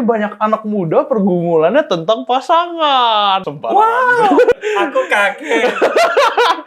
banyak anak muda pergumulannya tentang pasangan. Wow, aku kaget.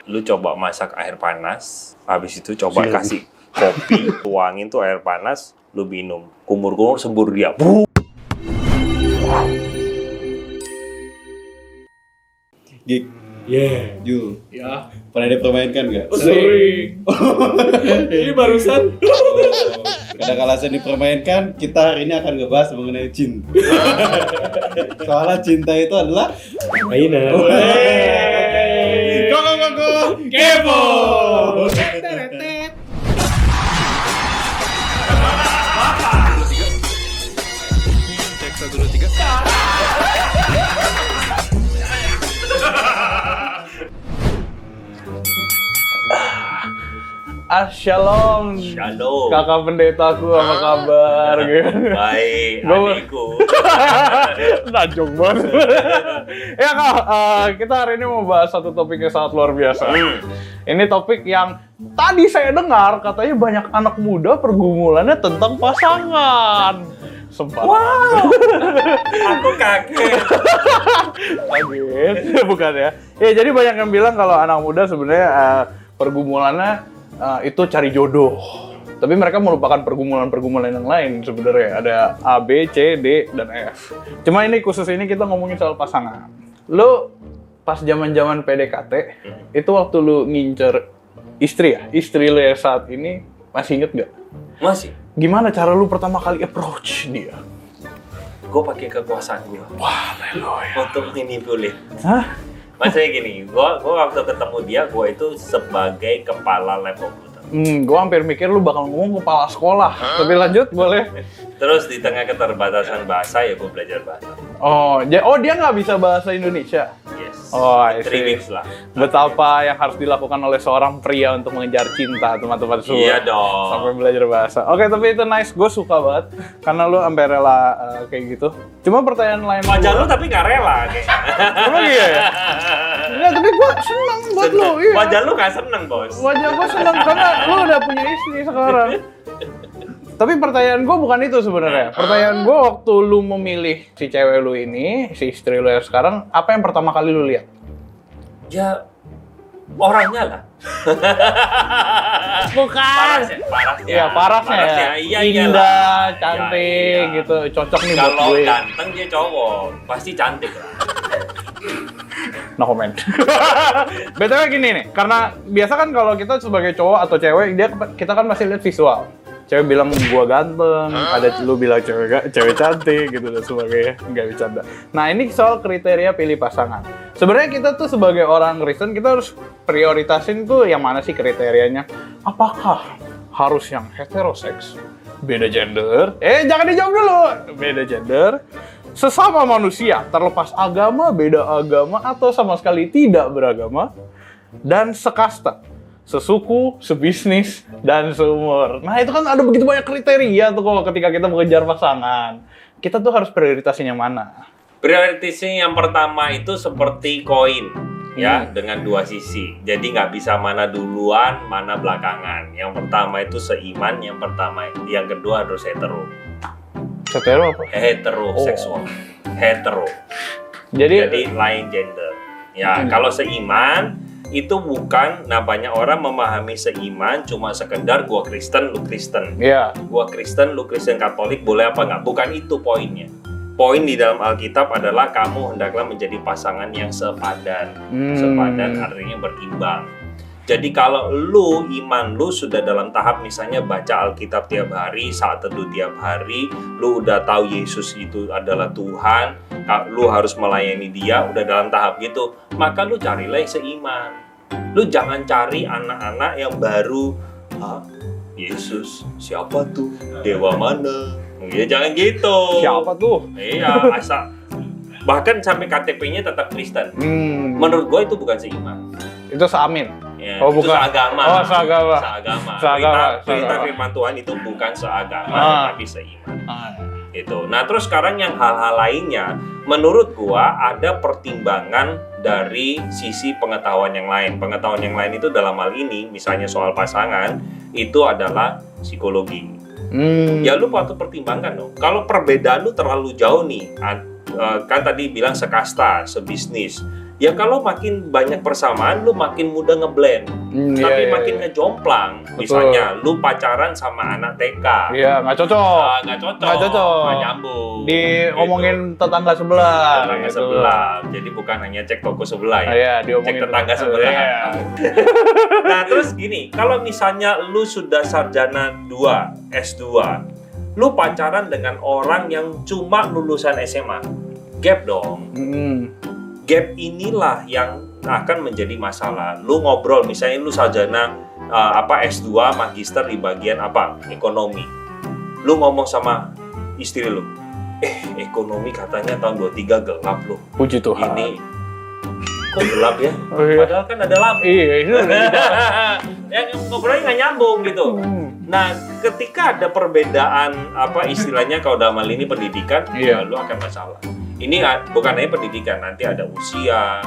Lu coba masak air panas, habis itu coba kasih kopi, tuangin tuh air panas, lu minum. Kumur-kumur sembur dia. Gig, Jul, Ya, pernah dipermainkan nggak? sering. Ini barusan. Kada kalasan dipermainkan, kita hari ini akan ngebahas mengenai cinta. Soalnya cinta itu adalah mainan. Go, kepo. Shalom. Shalom. Kakak pendetaku, apa kabar? Gitu. Baik, Gua- adikku. Najong banget. Ya Kak, kita hari ini mau bahas satu topik yang sangat luar biasa. Ini topik yang tadi saya dengar katanya banyak anak muda pergumulannya tentang pasangan. Sempat. Wow, aku kaget. Kaget, bukan ya? Ya jadi banyak yang bilang kalau anak muda sebenarnya pergumulannya itu cari jodoh. Tapi mereka melupakan pergumulan-pergumulan yang lain sebenarnya. Ada A, B, C, D, dan F. Cuma ini khusus ini kita ngomongin soal pasangan. Lu pas zaman-zaman PDKT, itu waktu lu ngincer istri ya? Istri lu yang saat ini masih inget nggak? Masih, Gimana cara lu pertama kali approach dia? gue pakai kekuasaan gue Wah, haleluya. untuk manipulate. Hah? Maksudnya gini, gua waktu ketemu dia, gua itu sebagai kepala lab komputer. Gua hampir mikir lu bakal ngomong kepala sekolah. Tapi lanjut, boleh? Terus di tengah keterbatasan bahasa, ya gua belajar bahasa. Oh, dia nggak bisa bahasa Indonesia? Yes. Oh, I 3 see. weeks lah. Betapa yang harus dilakukan oleh seorang pria untuk mengejar cinta, teman-teman semua. Iya dong. Sampai belajar bahasa. Oke, tapi itu nice. Gue suka banget. Karena lu sampai rela kayak gitu. Cuma pertanyaan lain Wajah gua- lu tapi nggak rela kayaknya. Emang iya ya? Enggak, tapi gue senang buat lu. Iya. Wajah lu nggak seneng, bos. Wajah gue senang karena lu udah punya istri sekarang. Tapi pertanyaan gue bukan itu sebenarnya. Pertanyaan gue waktu lu memilih si cewek lu ini, si istri lu yang sekarang, apa yang pertama kali lu lihat? Ya, orangnya lah. Bukan. Parasnya. Iya, parasnya ya. Iya, Indah, iyalah. cantik Iya. gitu. Cocok nih buat Kalau gue. ganteng dia cowok, pasti cantik lah. No comment. BTW gini nih, karena biasa kan kalau kita sebagai cowok atau cewek, kita kan masih lihat visual. Cewek bilang gua ganteng, ada lu bilang cewek cantik gitu dan sebagainya, nggak bercanda. Nah ini soal kriteria pilih pasangan. Sebenarnya kita tuh sebagai orang Kristen kita harus prioritasin tuh yang mana sih kriterianya? Apakah harus yang heteroseks, beda gender? Jangan dijawab dulu, beda gender. Sesama manusia, terlepas agama, beda agama, atau sama sekali tidak beragama, dan sekasta, sesuku, sebisnis, dan seumur. Nah itu kan ada begitu banyak kriteria tuh kalau ketika kita mengejar pasangan. Kita tuh harus prioritasin yang mana? Prioritasnya yang pertama itu seperti koin, ya, dengan dua sisi. Jadi nggak bisa mana duluan, mana belakangan. Yang pertama itu seiman, yang kedua harus hetero. Hetero apa? Heteroseksual. Hetero. Jadi lain gender. Ya, kalau seiman itu bukan, nah banyak orang memahami seiman cuma sekedar gua Kristen, lu Kristen. ya. Gua Kristen, lu Kristen Katolik, boleh apa nggak? Bukan itu poinnya. Poin di dalam Alkitab adalah kamu hendaklah menjadi pasangan yang sepadan. Sepadan artinya berimbang. Jadi kalau iman lu sudah dalam tahap misalnya baca Alkitab tiap hari, saat teduh tiap hari, lu udah tahu Yesus itu adalah Tuhan, lu harus melayani dia, udah dalam tahap gitu, maka lu carilah yang seiman. Lu jangan cari anak-anak yang baru, Yesus, siapa tuh? Dewa mana? Ya jangan gitu. Siapa tuh? Iya, asal. Bahkan sampai KTP-nya tetap Kristen. Menurut gue itu bukan seiman. Itu seamin. Ya, Oh, itu bukan. seagama. Oh, seagama. Perintah Seagama. firman Tuhan itu bukan seagama, tapi seiman. Itu. Nah, terus sekarang yang hal-hal lainnya, menurut gua ada pertimbangan dari sisi pengetahuan yang lain. Pengetahuan yang lain itu dalam hal ini, misalnya soal pasangan, itu adalah psikologi. Ya lu patut pertimbangkan dong. Kalau perbedaan lu terlalu jauh nih, kan tadi bilang sekasta, sebisnis. Ya kalau makin banyak persamaan, lu makin mudah ngeblend. Tapi makin ngejomplang. Misalnya, lu pacaran sama anak TK. Iya, nggak cocok. Nggak cocok. Nggak cocok. Nggak nyambung. Diomongin tetangga sebelah. Tetangga gitu. sebelah. Jadi bukan hanya cek toko sebelah ya. Iya, Cek diomongin tetangga sebelah. Iya. Nah, terus gini, kalau misalnya lu sudah sarjana 2, S2, lu pacaran dengan orang yang cuma lulusan SMA, gap dong. Gap inilah yang akan menjadi masalah. Lu ngobrol, misalnya lu sarjana S2, magister di bagian apa? Ekonomi. Lu ngomong sama istri lu, ekonomi katanya tahun 23 gelap loh. Puji Tuhan. Ini kok gelap ya? Oh, iya. Padahal kan ada lampu. Iya, itu. Ya ngobrolnya nggak nyambung gitu. Nah, ketika ada perbedaan istilahnya kalau dalam hal ini pendidikan, Iya. ya lu akan masalah. Ini bukan hanya pendidikan, nanti ada usia,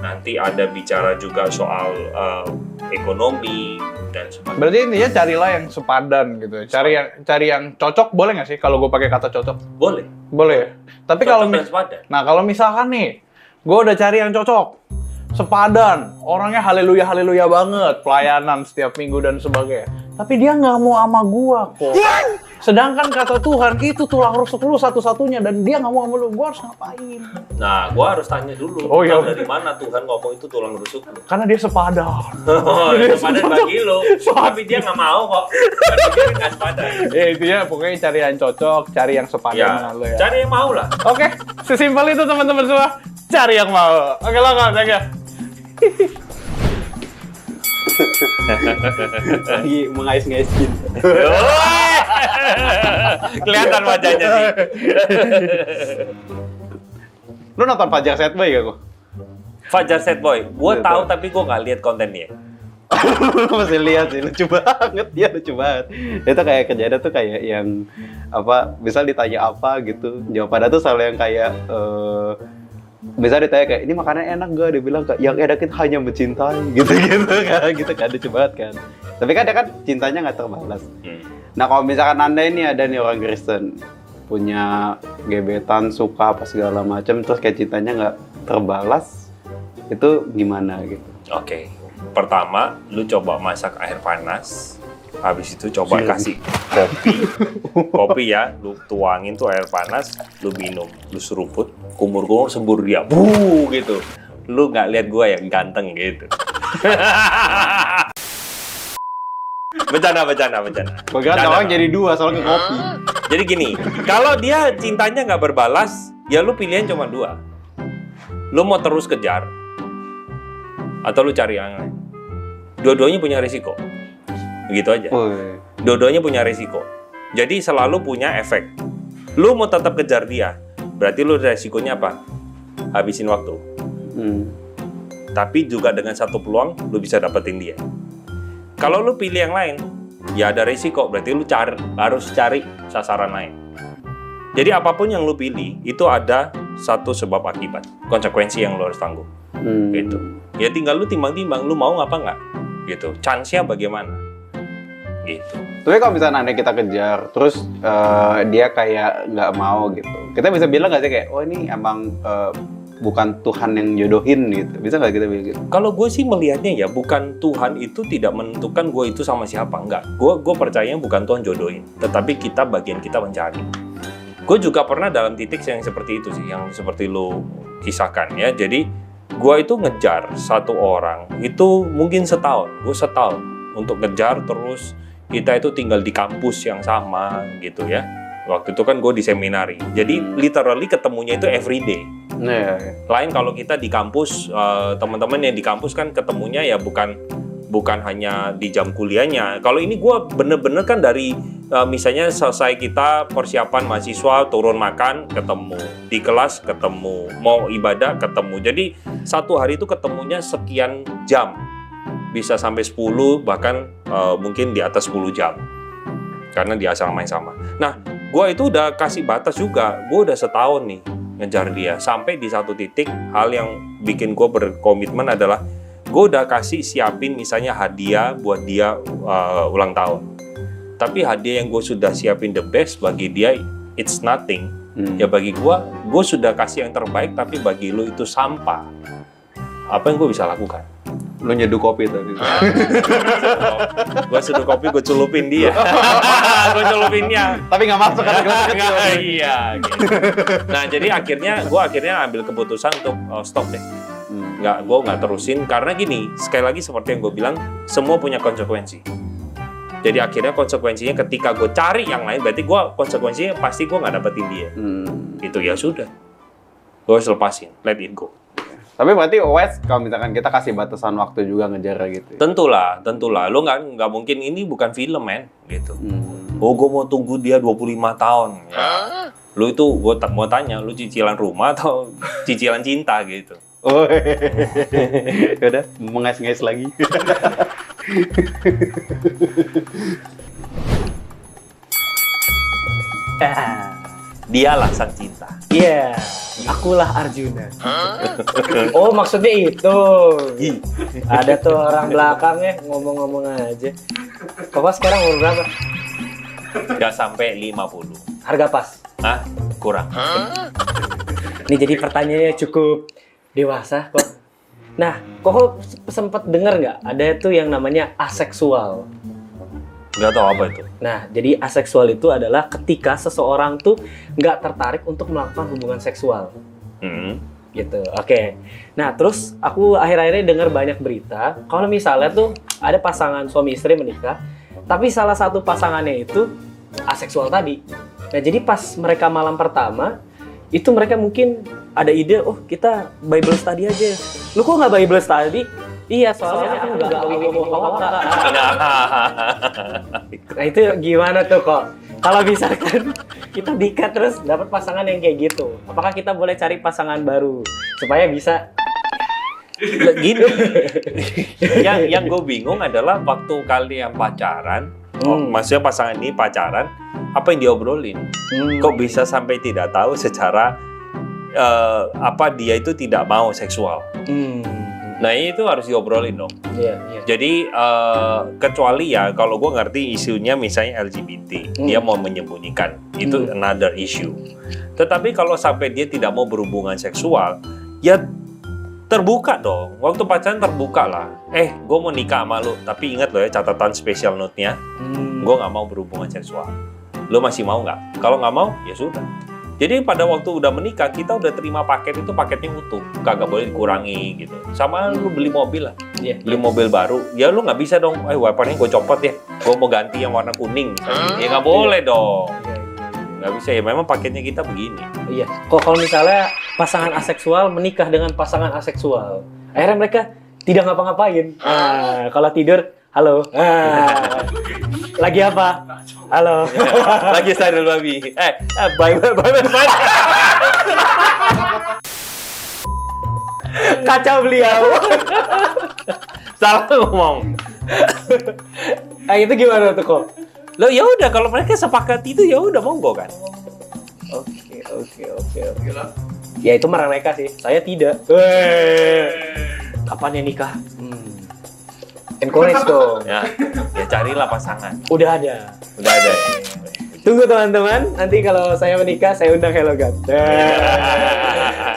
nanti ada bicara juga soal ekonomi dan sebagainya. Berarti intinya carilah yang sepadan gitu. Cari yang cocok, boleh nggak sih kalau gue pakai kata cocok? Boleh. Boleh ya. Tapi Cocok kalau dan sepadan. Nah, kalau misalkan nih, gue udah cari yang cocok, sepadan, orangnya haleluya banget, pelayanan setiap minggu dan sebagainya. Tapi dia nggak mau sama gua kok. Sedangkan kata Tuhan itu tulang rusuk lu satu-satunya dan dia nggak mau sama lu. Gua harus ngapain? Nah, gua harus tanya dulu. Oh, iya. Tahu dari mana Tuhan ngomong itu tulang rusuk lu? Karena dia sepadan. Sepadan bagi lu, tapi dia nggak mau kok. Dia nggak sepadan. Ya intinya pokoknya cari yang cocok, cari yang sepadan dengan lu ya. Cari yang mau lah. Oke, sesimpel itu teman-teman semua. Cari yang mau. Oke lah kawan, ya. Lagi mengais-ngais jin. Kelihatan wajahnya sih. Lu nonton Fajar Set Boy gak kok? Fajar Set Boy, gue tahu tapi gue nggak lihat kontennya. Masih lihat sih, lucu banget, dia lucu banget. Itu kayak kejadian tuh kayak yang misal ditanya apa gitu, jawabannya tuh selalu yang kayak bisa ditanya kayak ini makanan enak gak? Dia bilang kayak yang enak itu hanya mencintai gitu kan lucu banget kan. Tapi kan dia kan cintanya nggak terbalas. Nah kalau misalkan anda ini ada nih orang Kristen punya gebetan suka apa segala macam terus kayak cintanya nggak terbalas, itu gimana gitu? Oke. Pertama, lu coba masak air panas. Habis itu coba kasih kopi ya, lu tuangin tuh air panas, lu minum, lu seruput, kumur-kumur sembur dia, gitu. Lu nggak lihat gua yang ganteng gitu. Bercanda. Gue kira orang jadi dua soal ke kopi. Jadi gini, kalau dia cintanya nggak berbalas, ya lu pilihan cuma dua. Lu mau terus kejar, atau lu cari yang lain. Dua-duanya punya risiko. Begitu aja. Dua-duanya punya risiko. Jadi selalu punya efek. Lu mau tetap kejar dia, berarti lu resikonya apa? Habisin waktu. Tapi juga dengan satu peluang, lu bisa dapetin dia. Kalau lu pilih yang lain, ya ada risiko. Berarti lu harus cari sasaran lain. Jadi apapun yang lu pilih, itu ada satu sebab akibat. Konsekuensi yang lu harus tanggung. Gitu. Ya tinggal lu timbang-timbang, lu mau apa nggak? Gitu. Chance-nya bagaimana? Gitu. Tapi kalau misalnya nanti kita kejar, terus dia kayak nggak mau gitu, kita bisa bilang nggak sih kayak, oh ini emang bukan Tuhan yang jodohin gitu, bisa nggak kita bilang gitu? Kalau gue sih melihatnya ya, bukan Tuhan itu tidak menentukan gue itu sama siapa, enggak. Gue percaya bukan Tuhan jodohin, tetapi kita bagian kita mencari. Gue juga pernah dalam titik yang seperti itu sih, yang seperti lo kisahkan ya. Jadi gue itu ngejar satu orang, itu mungkin setahun, gue setahun untuk ngejar terus. Kita itu tinggal di kampus yang sama gitu ya. Waktu itu kan gue di seminari. Jadi literally ketemunya itu everyday. Lain kalau kita di kampus, teman-teman yang di kampus kan ketemunya ya bukan hanya di jam kuliahnya. Kalau ini gue bener-bener kan dari misalnya selesai kita persiapan mahasiswa, turun makan, ketemu. Di kelas ketemu. Mau ibadah ketemu. Jadi satu hari itu ketemunya sekian jam. Bisa sampai 10, bahkan mungkin di atas 10 jam. Karena di asrama yang sama. Nah, gue itu udah kasih batas juga. Gue udah setahun nih ngejar dia. Sampai di satu titik, hal yang bikin gue berkomitmen adalah gue udah kasih siapin misalnya hadiah buat dia ulang tahun. Tapi hadiah yang gue sudah siapin the best bagi dia, it's nothing. Ya bagi gue sudah kasih yang terbaik, tapi bagi lu itu sampah. Apa yang gue bisa lakukan? Lo nyeduh kopi tadi. Gue seduh kopi, gue celupin dia. Gue celupinnya. Tapi nggak masuk kan gelas kecil. Iya. Gitu. Nah jadi gue akhirnya ambil keputusan untuk stop deh. Gue nggak terusin karena gini. Sekali lagi seperti yang gue bilang, semua punya konsekuensi. Jadi akhirnya konsekuensinya ketika gue cari yang lain, berarti konsekuensinya pasti gue nggak dapetin dia. Itu ya sudah. Gue harus lepasin, let it go. Tapi berarti always kalau misalkan kita kasih batasan waktu juga ngejar gitu. Tentulah. Lo nggak mungkin, ini bukan film, men, gitu. Oh, gue mau tunggu dia 25 tahun. Ya. Lu itu, gue mau tanya, lu cicilan rumah atau cicilan cinta gitu? Oh, udah mengais-ngais lagi. Dialah sang cinta. Iya, akulah Arjuna. Oh, maksudnya itu. Ada tuh orang belakangnya ngomong-ngomong aja. Bapak sekarang umur berapa? Nggak sampai 50. Harga pas. Hah? Kurang. Ini jadi pertanyaannya cukup dewasa kok. Nah, kok sempat dengar nggak ada tuh yang namanya aseksual? Nggak tahu apa itu. Nah, jadi aseksual itu adalah ketika seseorang tuh nggak tertarik untuk melakukan hubungan seksual. Gitu, oke. Nah, terus aku akhir-akhir ini dengar banyak berita kalau misalnya tuh ada pasangan suami istri menikah, tapi salah satu pasangannya itu aseksual tadi. Nah, jadi pas mereka malam pertama, itu mereka mungkin ada ide, oh kita Bible study aja. Lu kok nggak Bible study? Iya, soalnya aku nggak ngomong apa. Nah, itu gimana tuh kok? Kalau misalkan kita dikat terus dapat pasangan yang kayak gitu, apakah kita boleh cari pasangan baru supaya bisa? Gini, yang gue bingung adalah waktu kalian pacaran, maksudnya pasangan ini pacaran, apa yang diobrolin? Kok bisa sampai tidak tahu secara apa dia itu tidak mau seksual? Nah itu harus diobrolin dong. Iya. Jadi kecuali ya kalau gue ngerti isunya misalnya LGBT, dia mau menyembunyikan, itu another issue. Tetapi kalau sampai dia tidak mau berhubungan seksual, ya terbuka dong. Waktu pacaran terbuka lah. Gue mau nikah sama lu, tapi ingat loh ya catatan special note-nya, gue nggak mau berhubungan seksual. Lu masih mau nggak? Kalau nggak mau, ya sudah. Jadi pada waktu udah menikah, kita udah terima paket itu paketnya utuh, kagak boleh dikurangi gitu. Sama lu beli mobil lah, beli mobil baru, ya lu nggak bisa dong, wipernya gue copot ya, gue mau ganti yang warna kuning, ya nggak boleh dong, nggak bisa ya. Memang paketnya kita begini. Iya. Kok kalau misalnya pasangan aseksual menikah dengan pasangan aseksual, akhirnya mereka tidak ngapa-ngapain. Kalau tidur, halo. Lagi apa? Halo. Lagi sadar babi. Bye. Kacau beliau. Salah ngomong. Itu gimana tuh kok? Lo ya udah kalau mereka sepakat itu ya udah monggo kan. Oke. Ya itu mereka sih. Saya tidak. Kapan ya nikah? Encourage dong. Ya carilah pasangan. Udah ada. Tunggu teman-teman, nanti kalau saya menikah saya undang Hello God.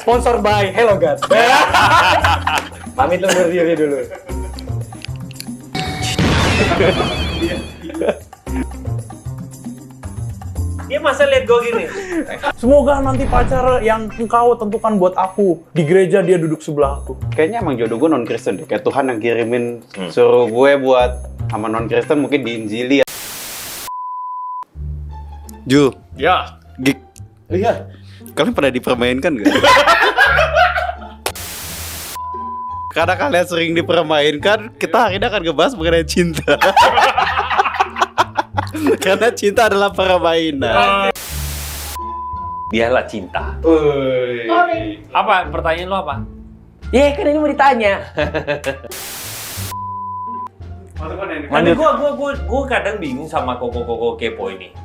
Sponsor by Hello God. Pamit undur diri dulu. Dia masa lihat gue gini. Semoga nanti pacar yang engkau tentukan buat aku. Di gereja dia duduk sebelah aku. Kayaknya emang jodoh gue non-Kristen deh. Kayak Tuhan yang kirimin suruh gue buat sama non-Kristen mungkin diinjili ya. Ju. Ya. Gik. Iya. Kalian pernah dipermainkan gak? Karena kalian sering dipermainkan, kita hari ini akan ngebahas mengenai cinta. Karena cinta adalah permainan. Dialah cinta. Apa pertanyaan lo apa? Iya kan ini mau ditanya. Gue kadang bingung sama koko-koko kepo ini.